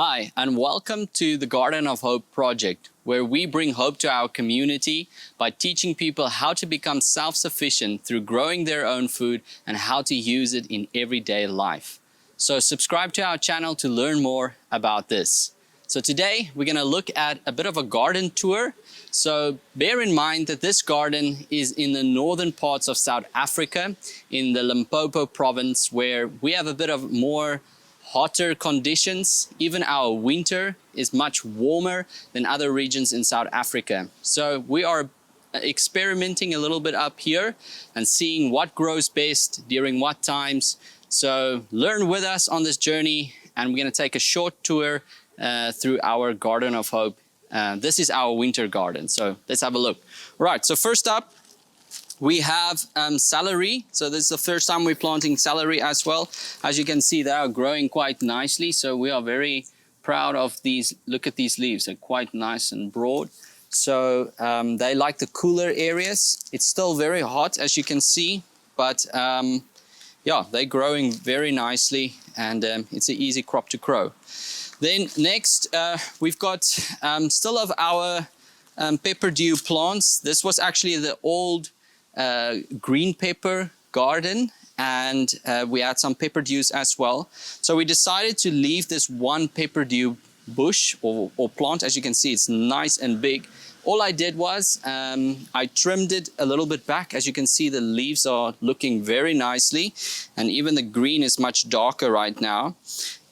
Hi, and welcome to the Garden of Hope project, where we bring hope to our community by teaching people how to become self-sufficient through growing their own food and how to use it in everyday life. So subscribe to our channel to learn more about this. So today we're going to look at a bit of a garden tour. So bear in mind that this garden is in the northern parts of South Africa, in the Limpopo province, where we have a bit of more hotter conditions. Even our winter is much warmer than other regions in South Africa. So we are experimenting a little bit up here and seeing what grows best during what times. So learn with us on this journey, and we're going to take a short tour through our Garden of Hope. This is our winter garden, so let's have a look. Right, so first up, we have celery. So this is the first time we're planting celery as well. As you can see, they are growing quite nicely. So we are very proud of these. Look at these leaves, they're quite nice and broad. So they like the cooler areas. It's still very hot, as you can see, but yeah, they're growing very nicely, and it's an easy crop to grow. Then next, we've got still of our pepper dew plants. This was actually the old green pepper garden, and we had some pepper dews as well. So we decided to leave this one pepper dew bush or plant. As you can see, it's nice and big. All I did was I trimmed it a little bit back. As you can see, the leaves are looking very nicely, and even the green is much darker right now.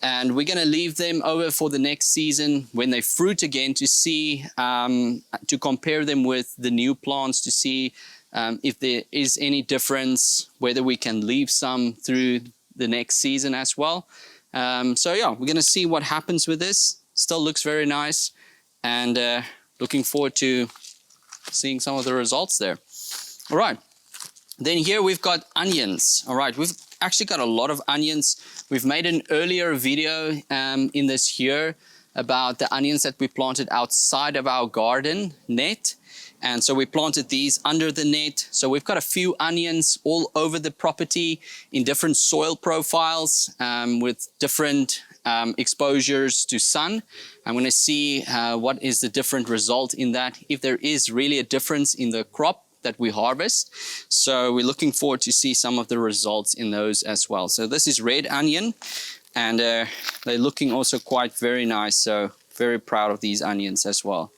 And we're going to leave them over for the next season when they fruit again, to see, to compare them with the new plants, to see if there is any difference, whether we can leave some through the next season as well. So yeah, we're going to see what happens with this. Still looks very nice, and looking forward to seeing some of the results there. All right, then here we've got onions. All right, we've actually got a lot of onions. We've made an earlier video in this year about the onions that we planted outside of our garden net. And so we planted these under the net. So we've got a few onions all over the property in different soil profiles with different exposures to sun. I'm going to see what is the different result in that, if there is really a difference in the crop that we harvest. So we're looking forward to see some of the results in those as well. So this is red onion, and they're looking also quite very nice. So very proud of these onions as well.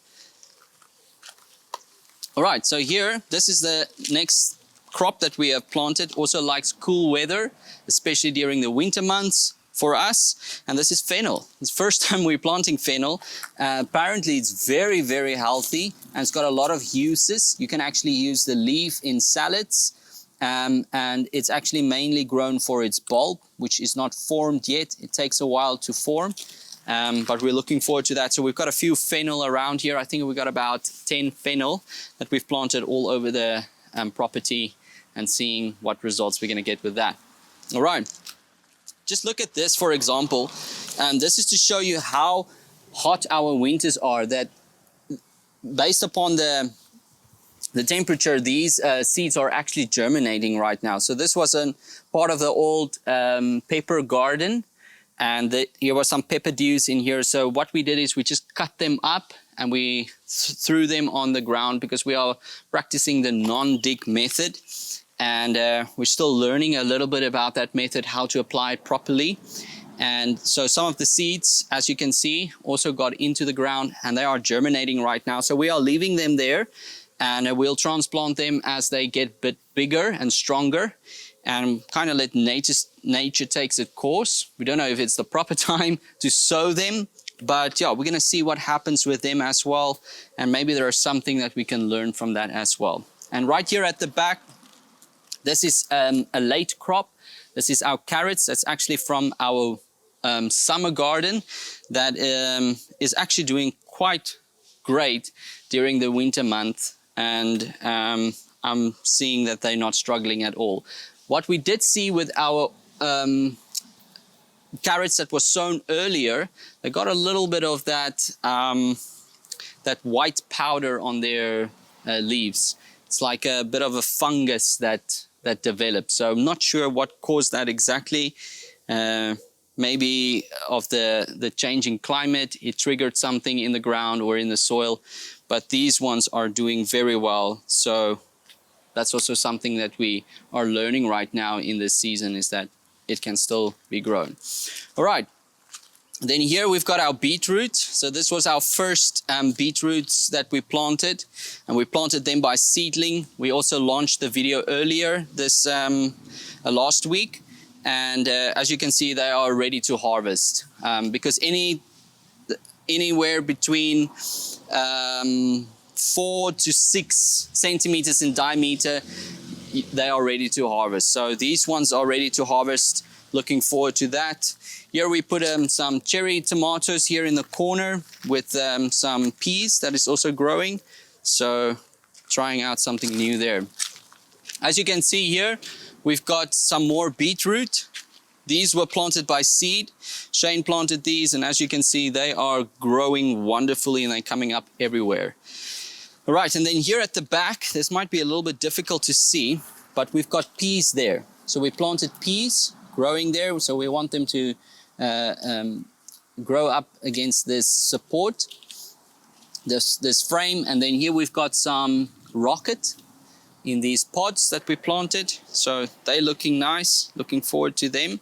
All right, so here, this is the next crop that we have planted. Also likes cool weather, especially during the winter months for us. And this is fennel. It's the first time we're planting fennel. Apparently it's very, very healthy, and it's got a lot of uses. You can actually use the leaf in salads, and it's actually mainly grown for its bulb, which is not formed yet. It takes a while to form. But we're looking forward to that. So we've got a few fennel around here. I think we've got about 10 fennel that we've planted all over the property, and seeing what results we're going to get with that. All right. Just look at this, for example. This is to show you how hot our winters are, that based upon the temperature, these seeds are actually germinating right now. So this was a part of the old pepper garden. And here were some pepper dews in here. So what we did is we just cut them up, and we threw them on the ground, because we are practicing the non-dig method. And we're still learning a little bit about that method, how to apply it properly. And so some of the seeds, as you can see, also got into the ground, and they are germinating right now. So we are leaving them there, and we'll transplant them as they get a bit bigger and stronger, and kind of let nature takes its course. We don't know if it's the proper time to sow them, but yeah, we're going to see what happens with them as well. And maybe there is something that we can learn from that as well. And right here at the back, this is a late crop. This is our carrots. That's actually from our summer garden that is actually doing quite great during the winter month. And I'm seeing that they're not struggling at all. What we did see with our carrots that was sown earlier, they got a little bit of that, that white powder on their leaves. It's like a bit of a fungus that developed. So I'm not sure what caused that exactly. maybe of the changing climate, it triggered something in the ground or in the soil, but these ones are doing very well. So that's also something that we are learning right now in this season, is that it can still be grown. All right. Then here we've got our beetroot. So this was our first beetroots that we planted, and we planted them by seedling. We also launched the video earlier this last week, and as you can see, they are ready to harvest because anywhere between 4 to 6 centimeters in diameter, they are ready to harvest. So these ones are ready to harvest. Looking forward to that. Here we put some cherry tomatoes here in the corner with some peas that is also growing. So trying out something new there. As you can see here, we've got some more beetroot. These were planted by seed. Shane planted these, and as you can see, they are growing wonderfully and they're coming up everywhere. All right, and then here at the back, this might be a little bit difficult to see, but we've got peas there. So we planted peas growing there, so we want them to grow up against this support, this frame. And then here we've got some rocket in these pods that we planted, so they're looking nice. Looking forward to them.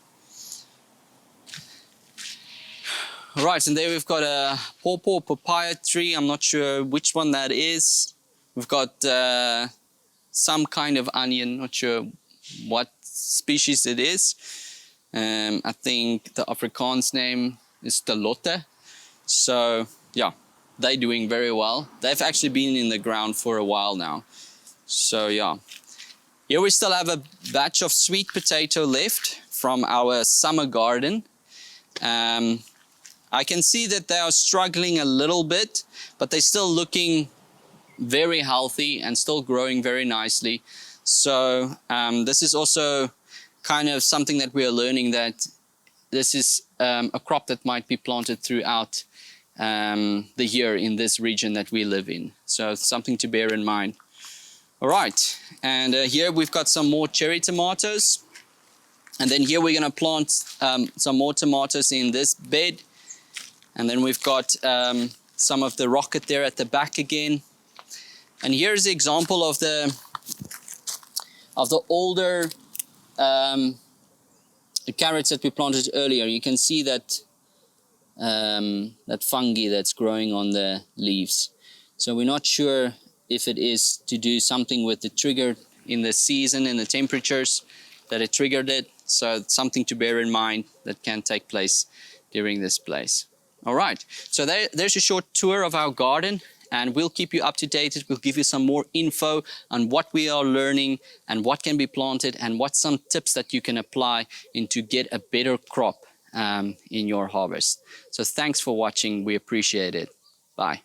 All right, and there we've got a pawpaw papaya tree. I'm not sure which one that is. We've got some kind of onion, not sure what species it is. I think the Afrikaans name is Talotte. So yeah, they're doing very well. They've actually been in the ground for a while now. So yeah, here we still have a batch of sweet potato left from our summer garden. I can see that they are struggling a little bit, but they're still looking very healthy and still growing very nicely. So this is also kind of something that we are learning, that this is a crop that might be planted throughout the year in this region that we live in. So it's something to bear in mind. All right, and here we've got some more cherry tomatoes. And then here we're going to plant some more tomatoes in this bed. And then we've got some of the rocket there at the back again. And here's the example of the older carrots that we planted earlier. You can see that that fungi that's growing on the leaves. So we're not sure if it is to do something with the trigger in the season and the temperatures that it triggered it. So it's something to bear in mind that can take place during this place. All right, so there's a short tour of our garden, and we'll keep you up to date. We'll give you some more info on what we are learning and what can be planted and what some tips that you can apply to get a better crop in your harvest. So thanks for watching. We appreciate it. Bye.